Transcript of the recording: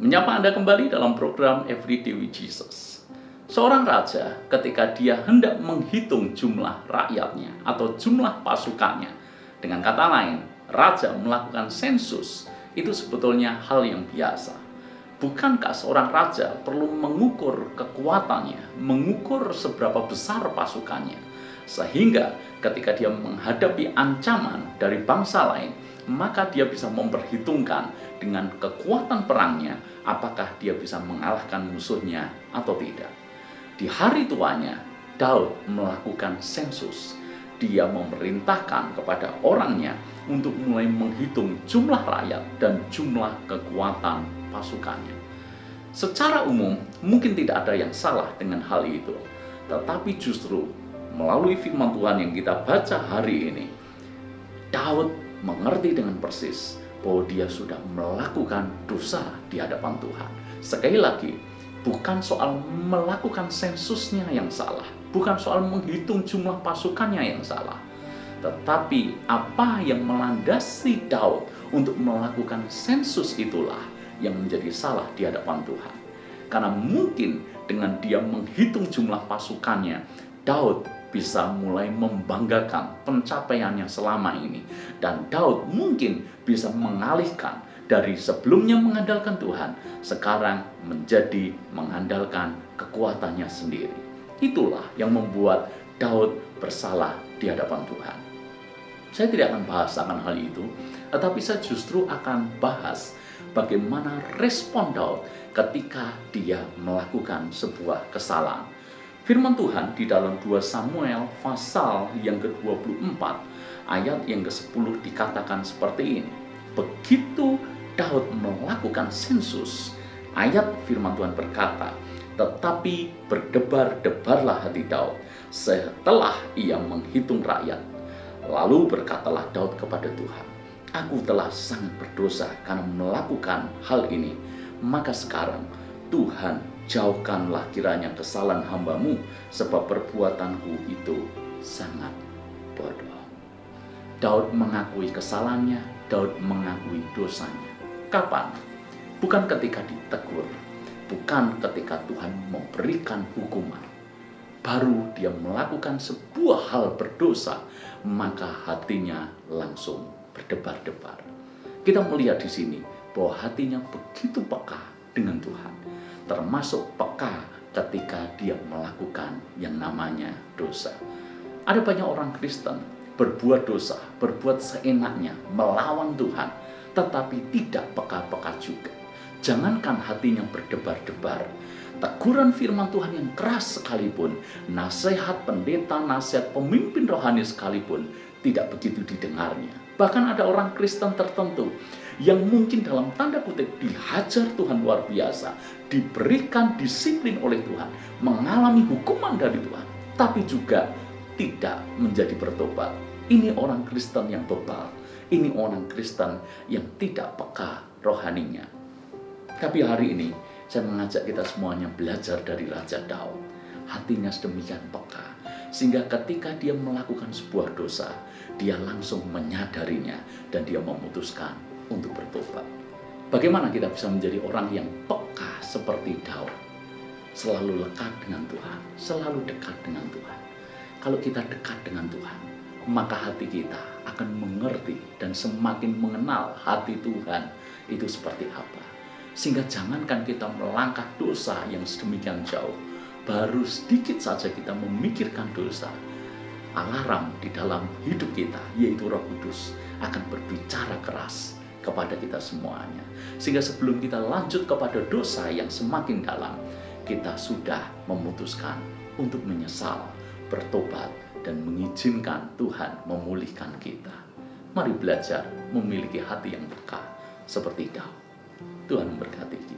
Menyapa Anda kembali dalam program Everyday with Jesus. Seorang raja ketika dia hendak menghitung jumlah rakyatnya atau jumlah pasukannya, dengan kata lain, raja melakukan sensus, itu sebetulnya hal yang biasa. Bukankah seorang raja perlu mengukur kekuatannya, mengukur seberapa besar pasukannya, sehingga ketika dia menghadapi ancaman dari bangsa lain, maka dia bisa memperhitungkan dengan kekuatan perangnya, apakah dia bisa mengalahkan musuhnya atau tidak. Di hari tuanya, Daud melakukan sensus. Dia memerintahkan kepada orangnya untuk mulai menghitung jumlah rakyat dan jumlah kekuatan pasukannya. Secara umum, mungkin tidak ada yang salah dengan hal itu. Tetapi justru melalui firman Tuhan yang kita baca hari ini, Daud mengerti dengan persis bahwa dia sudah melakukan dosa di hadapan Tuhan. Sekali lagi, bukan soal melakukan sensusnya yang salah, bukan soal menghitung jumlah pasukannya yang salah, tetapi apa yang melandasi Daud untuk melakukan sensus itulah yang menjadi salah di hadapan Tuhan. Karena mungkin dengan dia menghitung jumlah pasukannya, Daud bisa mulai membanggakan pencapaiannya selama ini. Dan Daud mungkin bisa mengalihkan dari sebelumnya mengandalkan Tuhan, sekarang menjadi mengandalkan kekuatannya sendiri. Itulah yang membuat Daud bersalah di hadapan Tuhan. Saya tidak akan bahas akan hal itu, tetapi saya justru akan bahas bagaimana respon Daud ketika dia melakukan sebuah kesalahan. Firman Tuhan di dalam 2 Samuel pasal yang ke-24 ayat yang ke-10 dikatakan seperti ini. Begitu Daud melakukan sensus, ayat firman Tuhan berkata, tetapi berdebar-debarlah hati Daud setelah ia menghitung rakyat. Lalu berkatalah Daud kepada Tuhan, aku telah sangat berdosa karena melakukan hal ini. Maka sekarang Tuhan, jauhkanlah kiranya kesalahan hamba-Mu, sebab perbuatanku itu sangat bodoh. Daud mengakui kesalahannya, Daud mengakui dosanya. Kapan? Bukan ketika ditegur, bukan ketika Tuhan memberikan hukuman. Baru dia melakukan sebuah hal berdosa, maka hatinya langsung berdebar-debar. Kita melihat di sini bahwa hatinya begitu peka dengan Tuhan, termasuk peka ketika dia melakukan yang namanya dosa. Ada banyak orang Kristen berbuat dosa, berbuat seenaknya, melawan Tuhan, tetapi tidak peka-peka juga. Jangankan hatinya berdebar-debar, teguran firman Tuhan yang keras sekalipun, nasihat pendeta, nasihat pemimpin rohani sekalipun, tidak begitu didengarnya. Bahkan ada orang Kristen tertentu yang mungkin dalam tanda kutip dihajar Tuhan luar biasa, diberikan disiplin oleh Tuhan, mengalami hukuman dari Tuhan, tapi juga tidak menjadi bertobat. Ini orang Kristen yang bebal, ini orang Kristen yang tidak peka rohaninya. Tapi hari ini saya mengajak kita semuanya belajar dari Raja Daud. Hatinya sedemikian peka, sehingga ketika dia melakukan sebuah dosa, dia langsung menyadarinya dan dia memutuskan untuk bertobat. Bagaimana kita bisa menjadi orang yang peka seperti Daud? Selalu lekat dengan Tuhan, selalu dekat dengan Tuhan. Kalau kita dekat dengan Tuhan, maka hati kita akan mengerti dan semakin mengenal hati Tuhan itu seperti apa. Sehingga jangankan kita melangkah dosa yang sedemikian jauh, baru sedikit saja kita memikirkan dosa, alarm di dalam hidup kita, yaitu Roh Kudus, akan berbicara keras kepada kita semuanya. Sehingga sebelum kita lanjut kepada dosa yang semakin dalam, kita sudah memutuskan untuk menyesal, bertobat, dan mengizinkan Tuhan memulihkan kita. Mari belajar memiliki hati yang peka seperti Daud. Tuhan memberkati kita.